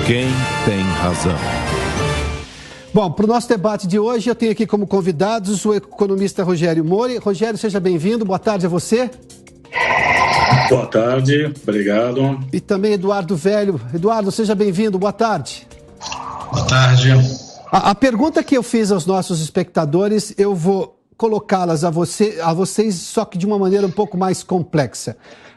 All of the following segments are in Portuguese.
Quem tem razão? Bom, para o nosso debate de hoje, eu tenho aqui como convidados o economista Rogério Mori. Rogério, seja bem-vindo. Boa tarde a você. Boa tarde, obrigado. E também Eduardo Velho. Eduardo, seja bem-vindo. Boa tarde. Boa tarde. A pergunta que eu fiz aos nossos espectadores, eu vou colocá-las a vocês, só que de uma maneira um pouco mais complexa.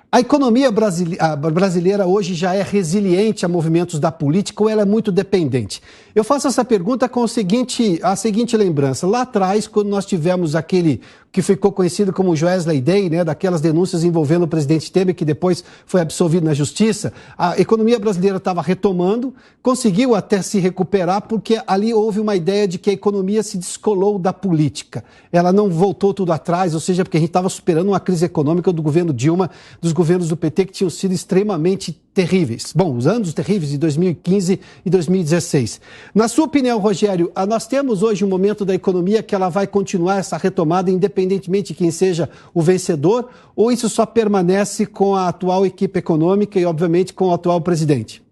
A economia brasileira hoje já é resiliente a movimentos da política ou ela é muito dependente? Eu faço essa pergunta com a seguinte lembrança. Lá atrás, quando nós tivemos aquele que ficou conhecido como Joesley Day, né, daquelas denúncias envolvendo o presidente Temer, que depois foi absolvido na justiça, a economia brasileira estava retomando, conseguiu até se recuperar, porque ali houve uma ideia de que a economia se descolou da política. Ela não voltou tudo atrás, ou seja, porque a gente estava superando uma crise econômica do governo Dilma, dos governos do PT, que tinham sido extremamente terríveis. Bom, os anos terríveis de 2015 e 2016. Na sua opinião, Rogério, nós temos hoje um momento da economia que ela vai continuar essa retomada, independentemente de quem seja o vencedor, ou isso só permanece com a atual equipe econômica e, obviamente, com o atual presidente?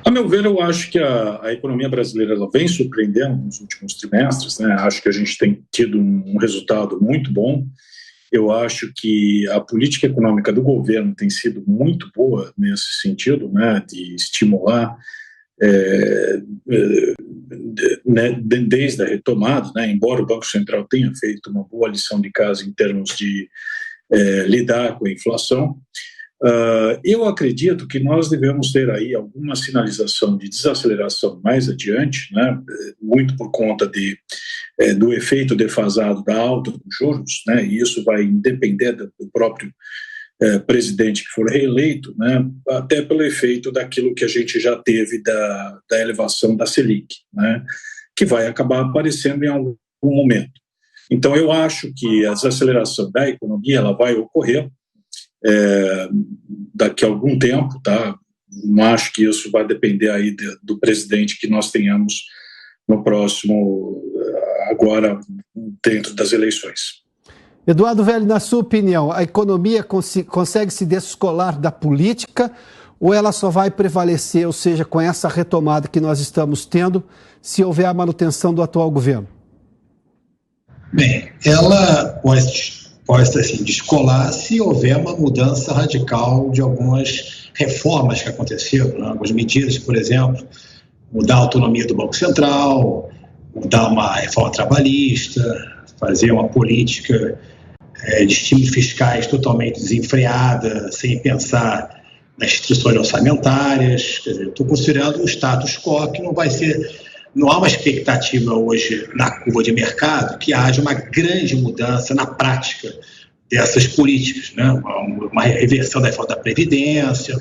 A meu ver, eu acho que a economia brasileira ela vem surpreendendo nos últimos trimestres, né? Acho que a gente tem tido um resultado muito bom. Eu acho que a política econômica do governo tem sido muito boa nesse sentido, né, de estimular desde a retomada, né, embora o Banco Central tenha feito uma boa lição de casa em termos de lidar com a inflação. Eu acredito que nós devemos ter aí alguma sinalização de desaceleração mais adiante, né, muito por conta do efeito defasado da alta dos juros, né, e isso vai depender do próprio presidente que for reeleito, né, até pelo efeito daquilo que a gente já teve da elevação da Selic, né, que vai acabar aparecendo em algum momento. Então, eu acho que a desaceleração da economia ela vai ocorrer daqui a algum tempo, tá? Não acho que isso vai depender aí do presidente que nós tenhamos no próximo, agora, dentro das eleições. Eduardo Velho, na sua opinião, a economia consegue se descolar da política ou ela só vai prevalecer, ou seja, com essa retomada que nós estamos tendo, se houver a manutenção do atual governo? Bem, ela pode assim, descolar se houver uma mudança radical de algumas reformas que aconteceram, né? Algumas medidas, por exemplo, mudar a autonomia do Banco Central, mudar uma reforma trabalhista, fazer uma política de estímulos fiscais totalmente desenfreada, sem pensar nas restrições orçamentárias. Quer dizer, eu estou considerando o status quo que não há uma expectativa hoje na curva de mercado que haja uma grande mudança na prática dessas políticas, né? Uma reversão da reforma da Previdência.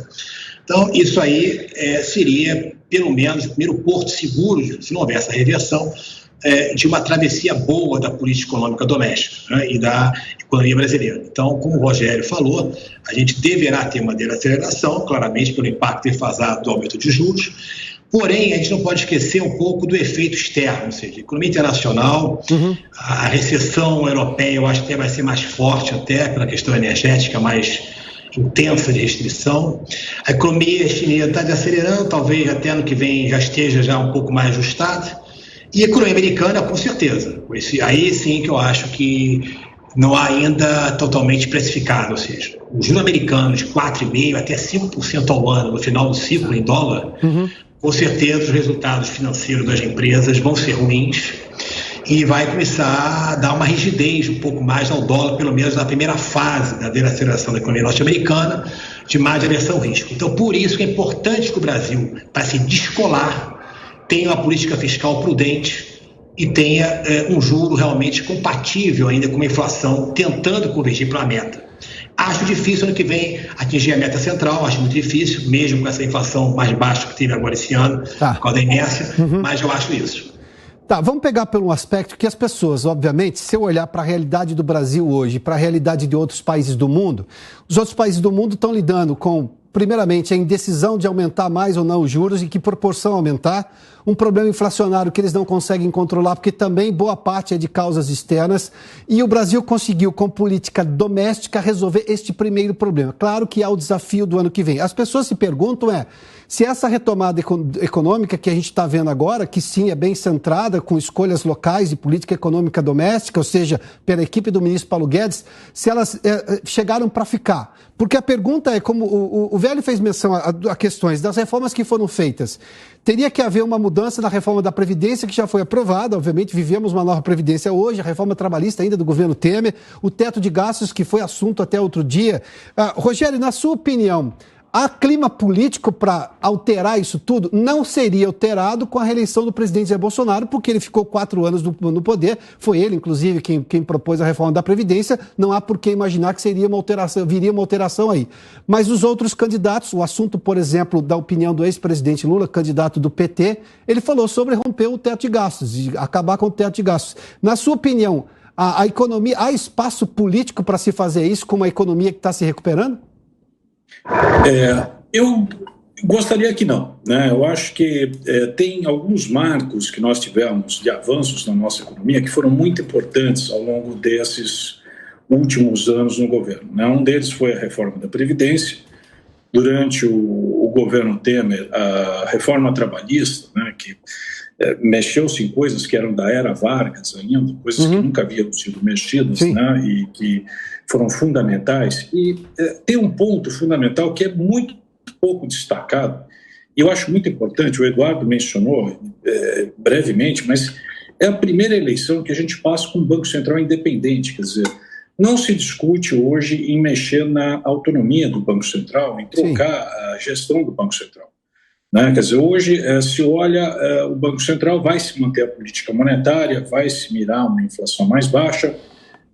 Então, isso aí seria, pelo menos, o primeiro porto seguro, se não houver essa reversão, de uma travessia boa da política econômica doméstica, né, e da economia brasileira. Então, como o Rogério falou, a gente deverá ter uma desaceleração, claramente pelo impacto defasado do aumento de juros, porém, a gente não pode esquecer um pouco do efeito externo, ou seja, a economia internacional, a recessão europeia, eu acho que vai ser mais forte até pela questão energética mais intensa de restrição. A economia chinesa está desacelerando, talvez até ano que vem já esteja um pouco mais ajustada. E a economia americana, com certeza. Aí sim que eu acho que não há ainda totalmente precificado, ou seja, o juro americano de 4,5% até 5% ao ano no final do ciclo em dólar, com certeza os resultados financeiros das empresas vão ser ruins e vai começar a dar uma rigidez um pouco mais ao dólar, pelo menos na primeira fase da desaceleração da economia norte-americana, de mais aversão ao risco. Então, por isso que é importante que o Brasil, para se descolar, tenha uma política fiscal prudente e tenha um juro realmente compatível ainda com a inflação, tentando convergir para a meta. Acho difícil ano que vem atingir a meta central, acho muito difícil, mesmo com essa inflação mais baixa que teve agora esse ano, por causa da inércia, mas eu acho isso. Tá, vamos pegar pelo aspecto que as pessoas, obviamente, se eu olhar para a realidade do Brasil hoje, para a realidade de outros países do mundo, os outros países do mundo estão lidando com primeiramente, a indecisão de aumentar mais ou não os juros e que proporção aumentar, um problema inflacionário que eles não conseguem controlar, porque também boa parte é de causas externas, e o Brasil conseguiu, com política doméstica, resolver este primeiro problema. Claro que há o desafio do ano que vem. As pessoas se perguntam se essa retomada econômica que a gente está vendo agora, que sim é bem centrada, com escolhas locais e política econômica doméstica, ou seja, pela equipe do ministro Paulo Guedes, se elas chegaram para ficar. Porque a pergunta é, como o Velho fez menção a questões das reformas que foram feitas, teria que haver uma mudança na reforma da Previdência, que já foi aprovada, obviamente vivemos uma nova Previdência hoje, a reforma trabalhista ainda do governo Temer, o teto de gastos, que foi assunto até outro dia. Rogério, na sua opinião, há clima político para alterar isso tudo? Não seria alterado com a reeleição do presidente Jair Bolsonaro, porque ele ficou 4 anos no poder, foi ele, inclusive, quem propôs a reforma da Previdência, não há por que imaginar que viria uma alteração aí. Mas os outros candidatos, o assunto, por exemplo, da opinião do ex-presidente Lula, candidato do PT, ele falou sobre romper o teto de gastos, e acabar com o teto de gastos. Na sua opinião, a economia, há espaço político para se fazer isso com uma economia que está se recuperando? Eu gostaria que não, né? Eu acho que tem alguns marcos que nós tivemos de avanços na nossa economia que foram muito importantes ao longo desses últimos anos no governo, né? Um deles foi a reforma da Previdência. Durante o governo Temer, a reforma trabalhista, né, que mexeu-se em coisas que eram da era Vargas ainda, coisas que nunca haviam sido mexidas, né, e que foram fundamentais. E tem um ponto fundamental que é muito pouco destacado, e eu acho muito importante, o Eduardo mencionou brevemente, mas é a primeira eleição que a gente passa com um Banco Central independente, quer dizer, não se discute hoje em mexer na autonomia do Banco Central, em trocar a gestão do Banco Central. Né? Quer dizer, hoje se olha, o Banco Central vai se manter a política monetária, vai se mirar uma inflação mais baixa,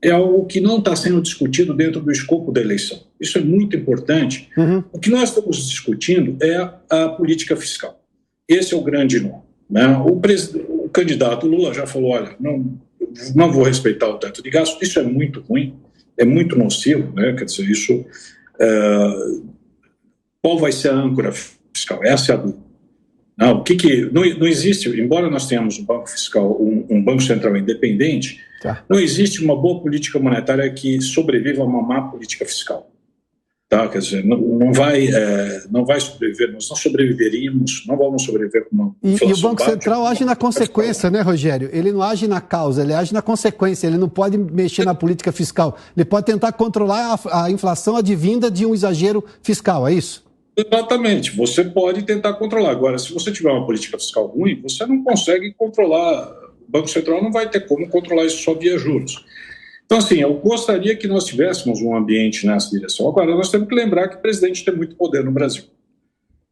é algo que não está sendo discutido dentro do escopo da eleição. Isso é muito importante. O que nós estamos discutindo é a política fiscal. Esse é o grande nó. Né? O candidato Lula já falou, olha, não vou respeitar o teto de gastos, isso é muito ruim, é muito nocivo, né? Quer dizer, isso... qual vai ser a âncora fiscal? Essa é a dúvida. Não existe, embora nós tenhamos um banco fiscal, um banco central independente, não existe uma boa política monetária que sobreviva a uma má política fiscal. Tá? Quer dizer, não vai sobreviver, nós não sobreviveríamos, não vamos sobreviver com uma inflação. E o Banco Central age na consequência, né, Rogério? Ele não age na causa, ele age na consequência, ele não pode mexer na política fiscal, ele pode tentar controlar a inflação advinda de um exagero fiscal, é isso? Exatamente, você pode tentar controlar. Agora, se você tiver uma política fiscal ruim, você não consegue controlar, o Banco Central não vai ter como controlar isso só via juros. Então, assim, eu gostaria que nós tivéssemos um ambiente nessa direção. Agora, nós temos que lembrar que o presidente tem muito poder no Brasil.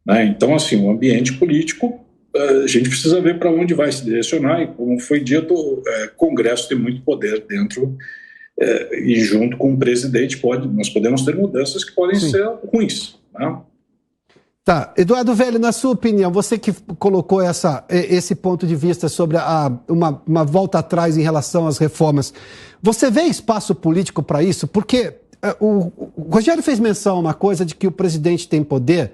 Né? Então, assim, o ambiente político, a gente precisa ver para onde vai se direcionar, e como foi dito, o Congresso tem muito poder dentro, e junto com o presidente nós podemos ter mudanças que podem ser ruins. Né? Tá, Eduardo Velho, na sua opinião, você que colocou esse ponto de vista sobre uma volta atrás em relação às reformas, você vê espaço político para isso? Porque o Rogério fez menção a uma coisa de que o presidente tem poder,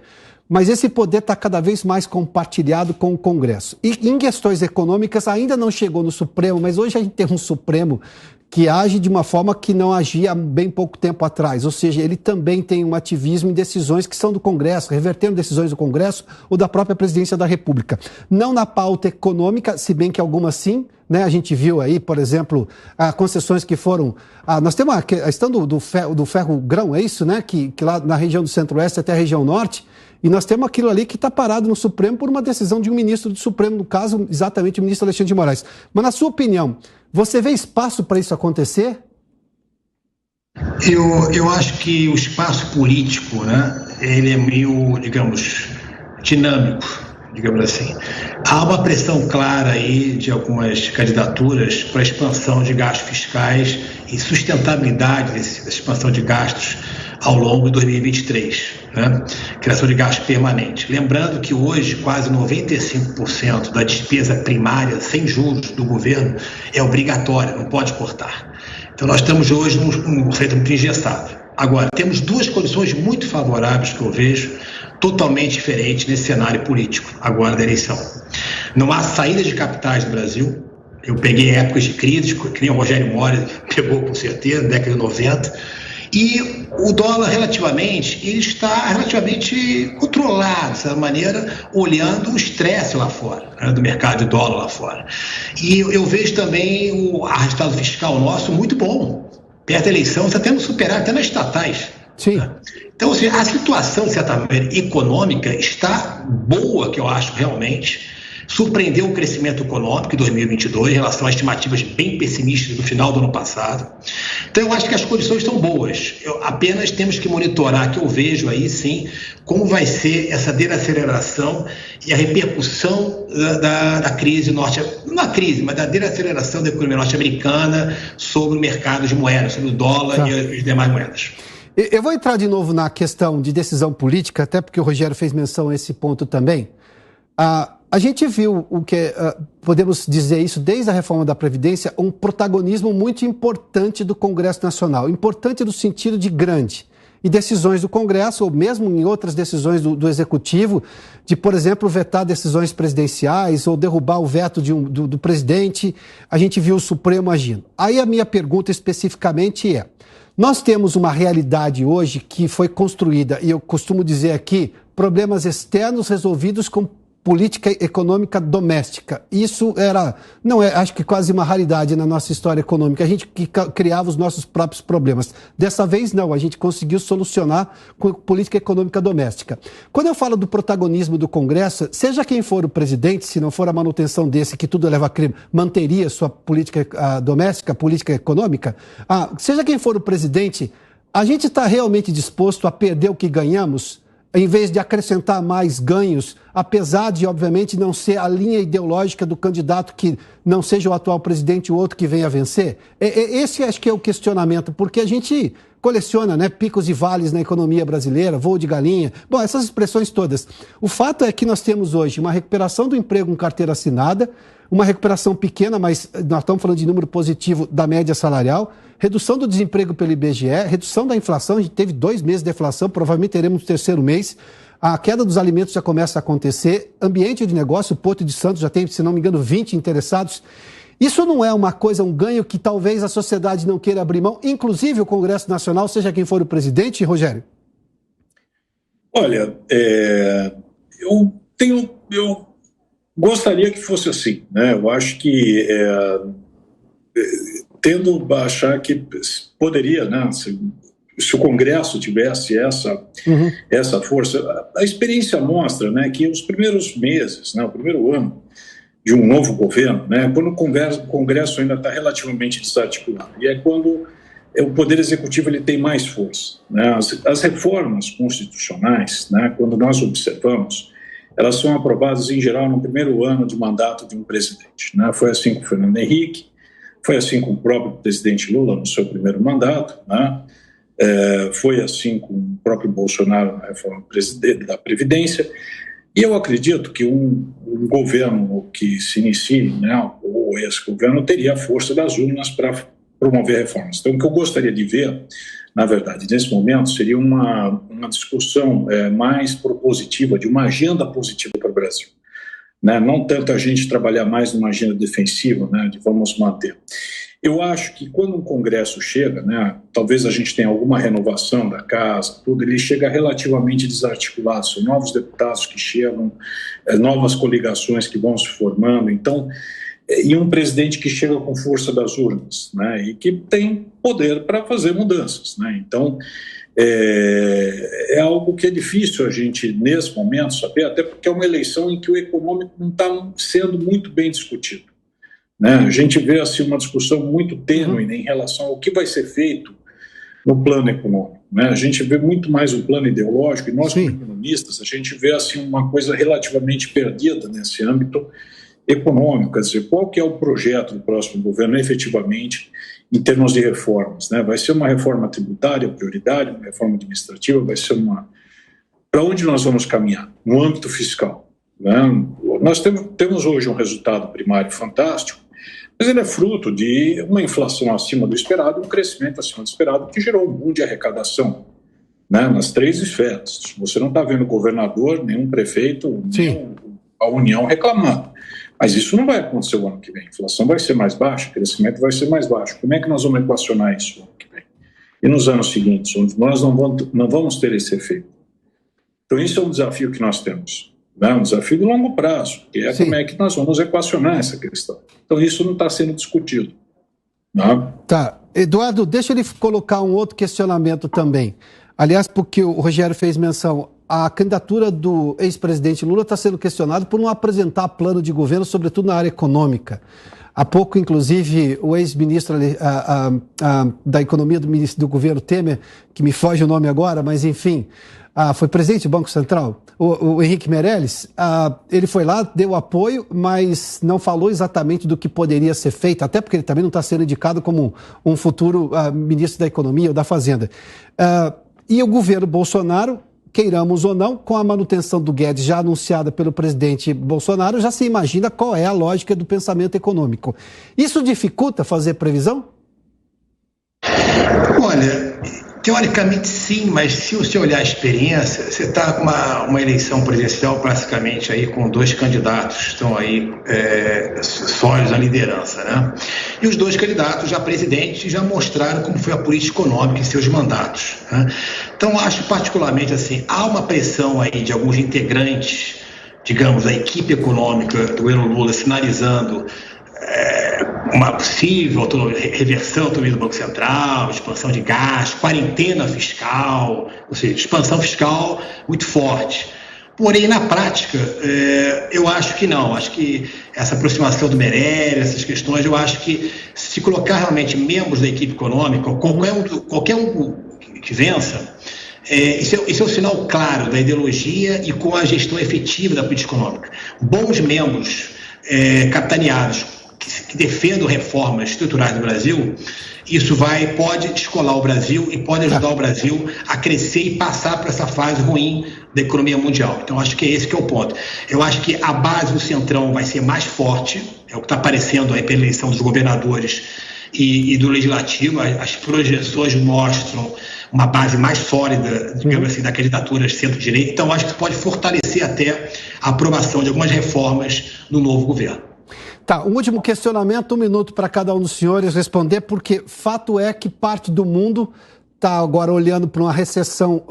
mas esse poder está cada vez mais compartilhado com o Congresso. E em questões econômicas ainda não chegou no Supremo, mas hoje a gente tem um Supremo que age de uma forma que não agia há bem pouco tempo atrás. Ou seja, ele também tem um ativismo em decisões que são do Congresso, revertendo decisões do Congresso ou da própria Presidência da República. Não na pauta econômica, se bem que algumas sim, né? A gente viu aí, por exemplo, concessões que foram... nós temos a questão do ferro-grão, é isso, né? Que lá na região do Centro-Oeste até a região Norte, e nós temos aquilo ali que está parado no Supremo por uma decisão de um ministro do Supremo, no caso, exatamente o ministro Alexandre de Moraes. Mas, na sua opinião, você vê espaço para isso acontecer? Eu acho que o espaço político, né, ele é meio, digamos, dinâmico, digamos assim. Há uma pressão clara aí de algumas candidaturas para a expansão de gastos fiscais e sustentabilidade dessa expansão de gastos ao longo de 2023, né? Criação de gasto permanente. Lembrando que hoje quase 95% da despesa primária sem juros do governo é obrigatória, não pode cortar. Então nós estamos hoje num receita muito engessado. Agora, temos duas condições muito favoráveis que eu vejo totalmente diferentes nesse cenário político agora da eleição. Não há saída de capitais no Brasil. Eu peguei épocas de crise, que nem o Rogério Mori pegou com certeza, na década de 90. E o dólar, ele está relativamente controlado, dessa maneira, olhando o estresse lá fora, né, do mercado de dólar lá fora. E eu vejo também o resultado fiscal nosso muito bom. Perto da eleição, está tendo superar até nas estatais. Sim. Né? Então, assim, a situação, de certa maneira, econômica está boa, que eu acho realmente. Surpreendeu o crescimento econômico em 2022 em relação a estimativas bem pessimistas do final do ano passado. Então, eu acho que as condições estão boas. Apenas temos que monitorar, que eu vejo aí, sim, como vai ser essa desaceleração e a repercussão da crise não a crise, mas da desaceleração da economia norte-americana sobre o mercado de moedas, sobre o dólar e as demais moedas. Eu vou entrar de novo na questão de decisão política, até porque o Rogério fez menção a esse ponto também. A gente viu o que podemos dizer isso desde a reforma da Previdência, um protagonismo muito importante do Congresso Nacional, importante no sentido de grande. E decisões do Congresso, ou mesmo em outras decisões do Executivo, de, por exemplo, vetar decisões presidenciais ou derrubar o veto do presidente, a gente viu o Supremo agindo. Aí a minha pergunta especificamente é, nós temos uma realidade hoje que foi construída, e eu costumo dizer aqui, problemas externos resolvidos com política econômica doméstica. Isso acho que quase uma raridade na nossa história econômica. A gente que criava os nossos próprios problemas. Dessa vez, não. A gente conseguiu solucionar com política econômica doméstica. Quando eu falo do protagonismo do Congresso, seja quem for o presidente, se não for a manutenção desse, que tudo leva a crime, manteria sua política doméstica, política econômica, seja quem for o presidente, a gente está realmente disposto a perder o que ganhamos, em vez de acrescentar mais ganhos, apesar de, obviamente, não ser a linha ideológica do candidato que não seja o atual presidente ou outro que venha a vencer? Esse acho que é o questionamento, porque a gente coleciona, né, picos e vales na economia brasileira, voo de galinha, bom, essas expressões todas. O fato é que nós temos hoje uma recuperação do emprego com carteira assinada, uma recuperação pequena, mas nós estamos falando de número positivo da média salarial, redução do desemprego pelo IBGE, redução da inflação, a gente teve 2 meses de deflação, provavelmente teremos no terceiro mês, a queda dos alimentos já começa a acontecer, ambiente de negócio, o Porto de Santos já tem, se não me engano, 20 interessados. Isso não é uma coisa, um ganho que talvez a sociedade não queira abrir mão, inclusive o Congresso Nacional, seja quem for o presidente, Rogério? Olha, eu gostaria que fosse assim, né? Eu acho que tendo a achar que poderia, né? Se o Congresso tivesse essa força, a experiência mostra, né, que os primeiros meses, né, o primeiro ano de um novo governo, né, quando o Congresso ainda está relativamente desarticulado, e é quando o Poder Executivo ele tem mais força, né? As reformas constitucionais, né, quando nós observamos, elas são aprovadas em geral no primeiro ano de mandato de um presidente, né? Foi assim com o Fernando Henrique, foi assim com o próprio presidente Lula no seu primeiro mandato, né? Foi assim com o próprio Bolsonaro na reforma da Previdência, e eu acredito que um governo que se inicie, né, ou esse governo, teria a força das urnas para promover reformas. Então, o que eu gostaria de ver, na verdade, nesse momento, seria uma discussão mais propositiva, de uma agenda positiva para o Brasil. Né? Não tanto a gente trabalhar mais numa agenda defensiva, né, de vamos manter. Eu acho que quando um Congresso chega, né, talvez a gente tenha alguma renovação da casa, tudo, ele chega relativamente desarticulado, são novos deputados que chegam, novas coligações que vão se formando, então, e um presidente que chega com força das urnas, né, e que tem poder para fazer mudanças, né, então é algo que é difícil a gente, nesse momento, saber, até porque é uma eleição em que o econômico não está sendo muito bem discutido. Né? A gente vê assim, uma discussão muito tênue em relação ao que vai ser feito no plano econômico. Né? A gente vê muito mais um plano ideológico, e nós, como economistas, a gente vê assim, uma coisa relativamente perdida nesse âmbito econômico. Quer dizer, qual que é o projeto do próximo governo, efetivamente, em termos de reformas? Né? Vai ser uma reforma tributária prioritária, uma reforma administrativa, vai ser uma... Para onde nós vamos caminhar? No âmbito fiscal. Né? Nós temos hoje um resultado primário fantástico, Mas ele é fruto de uma inflação acima do esperado, um crescimento acima do esperado, que gerou um boom de arrecadação, né, nas 3 esferas. Você não está vendo governador, nenhum prefeito, nem a União reclamando. Mas isso não vai acontecer o ano que vem. A inflação vai ser mais baixa, o crescimento vai ser mais baixo. Como é que nós vamos equacionar isso no ano que vem? E nos anos seguintes, onde nós não vamos ter esse efeito? Então, isso é um desafio que nós temos, né? Um desafio de longo prazo, que é como é que nós vamos equacionar essa questão. Então, isso não está sendo discutido. Né? Tá. Eduardo, deixa ele colocar um outro questionamento também. Aliás, porque o Rogério fez menção, a candidatura do ex-presidente Lula está sendo questionada por não apresentar plano de governo, sobretudo na área econômica. Há pouco, inclusive, o ex-ministro da Economia do governo Temer, que me foge o nome agora, mas enfim, foi presidente do Banco Central, o Henrique Meirelles, ele foi lá, deu apoio, mas não falou exatamente do que poderia ser feito, até porque ele também não está sendo indicado como um futuro ministro da Economia ou da Fazenda. E o governo Bolsonaro, queiramos ou não, com a manutenção do Guedes já anunciada pelo presidente Bolsonaro, já se imagina qual é a lógica do pensamento econômico. Isso dificulta fazer previsão? Olha, teoricamente sim, mas se você olhar a experiência, você está com uma eleição presidencial praticamente aí com 2 candidatos que estão aí sólidos na liderança, né? E os 2 candidatos já presidentes já mostraram como foi a política econômica em seus mandatos, né? Então acho particularmente assim, há uma pressão aí de alguns integrantes, digamos, da equipe econômica do governo Lula sinalizando uma possível reversão da autonomia do Banco Central, expansão de gasto, quarentena fiscal, ou seja, expansão fiscal muito forte. Porém, na prática, eu acho que não. Acho que essa aproximação do Meirelles, essas questões, eu acho que se colocar realmente membros da equipe econômica, qualquer um que vença, isso é um sinal claro da ideologia e com a gestão efetiva da política econômica. Bons membros capitaneados que defendam reformas estruturais do Brasil, isso pode descolar o Brasil e pode ajudar o Brasil a crescer e passar por essa fase ruim da economia mundial. Então, acho que é esse que é o ponto. Eu acho que a base do Centrão vai ser mais forte, é o que está aparecendo aí pela eleição dos governadores e do Legislativo. As projeções mostram uma base mais sólida, digamos assim, da candidatura centro-direita. Então, acho que isso pode fortalecer até a aprovação de algumas reformas no novo governo. Tá, um último questionamento, 1 minuto para cada um dos senhores responder, porque fato é que parte do mundo está agora olhando para uma recessão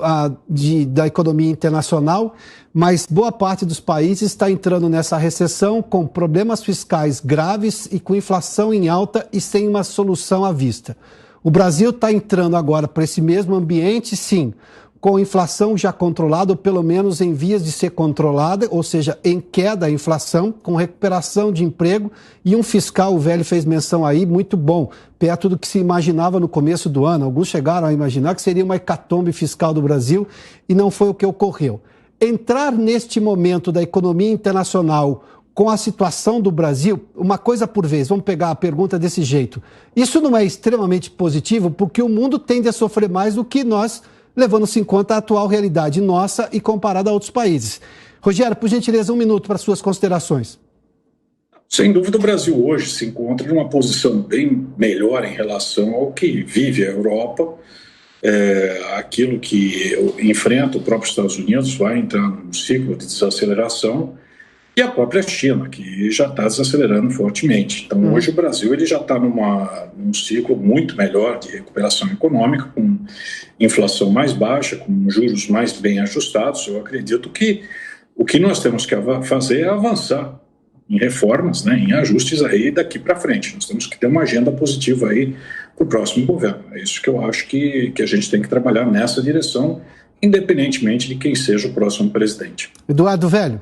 da economia internacional, mas boa parte dos países está entrando nessa recessão com problemas fiscais graves e com inflação em alta e sem uma solução à vista. O Brasil está entrando agora para esse mesmo ambiente, sim, com inflação já controlada, ou pelo menos em vias de ser controlada, ou seja, em queda a inflação, com recuperação de emprego e um fiscal, o velho fez menção aí, muito bom, perto do que se imaginava no começo do ano. Alguns chegaram a imaginar que seria uma hecatombe fiscal do Brasil e não foi o que ocorreu. Entrar neste momento da economia internacional com a situação do Brasil, uma coisa por vez, vamos pegar a pergunta desse jeito. Isso não é extremamente positivo porque o mundo tende a sofrer mais do que nós, levando-se em conta a atual realidade nossa e comparada a outros países. Rogério, por gentileza, 1 minuto para suas considerações. Sem dúvida, o Brasil hoje se encontra em uma posição bem melhor em relação ao que vive a Europa. Aquilo que enfrenta o próprio Estados Unidos vai entrar num ciclo de desaceleração, e a própria China, que já está desacelerando fortemente. Então, hoje o Brasil ele já está num ciclo muito melhor de recuperação econômica, com inflação mais baixa, com juros mais bem ajustados. Eu acredito que o que nós temos que fazer é avançar em reformas, né, em ajustes aí daqui para frente. Nós temos que ter uma agenda positiva aí para o próximo governo. É isso que eu acho que a gente tem que trabalhar nessa direção, independentemente de quem seja o próximo presidente. Eduardo Velho.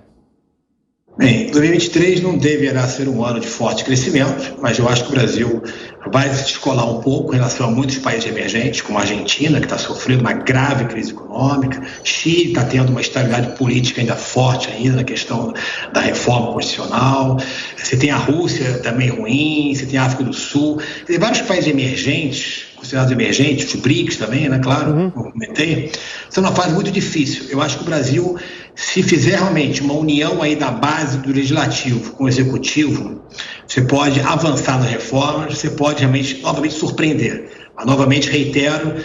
Bem, 2023 não deverá ser um ano de forte crescimento, mas eu acho que o Brasil vai se descolar um pouco em relação a muitos países emergentes, como a Argentina, que está sofrendo uma grave crise econômica, Chile está tendo uma estabilidade política ainda forte ainda na questão da reforma constitucional, você tem a Rússia também ruim, você tem a África do Sul, tem vários países emergentes considerados emergentes, os BRICS também, né, claro, eu comentei, estão numa fase muito difícil. Eu acho que o Brasil, se fizer realmente uma união aí da base do legislativo com o executivo, você pode avançar nas reformas, você pode realmente, novamente, surpreender. Mas, novamente, reitero,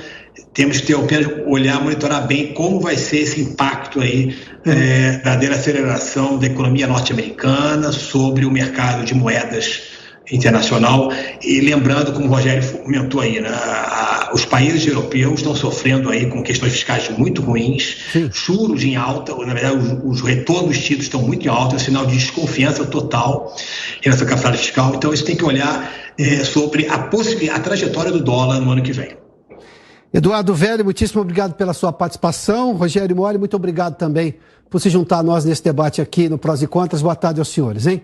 temos que ter apenas olhar, monitorar bem como vai ser esse impacto aí da desaceleração da economia norte-americana sobre o mercado de moedas internacional. E lembrando, como o Rogério comentou aí, né, os países europeus estão sofrendo aí com questões fiscais muito ruins, juros em alta, na verdade os retornos dos títulos estão muito em alta, é um sinal de desconfiança total em relação à capacidade fiscal. Então isso tem que olhar sobre a trajetória do dólar no ano que vem. Eduardo Velli, muitíssimo obrigado pela sua participação. Rogério Mori, muito obrigado também por se juntar a nós nesse debate aqui no Prós e Contras. Boa tarde aos senhores, hein?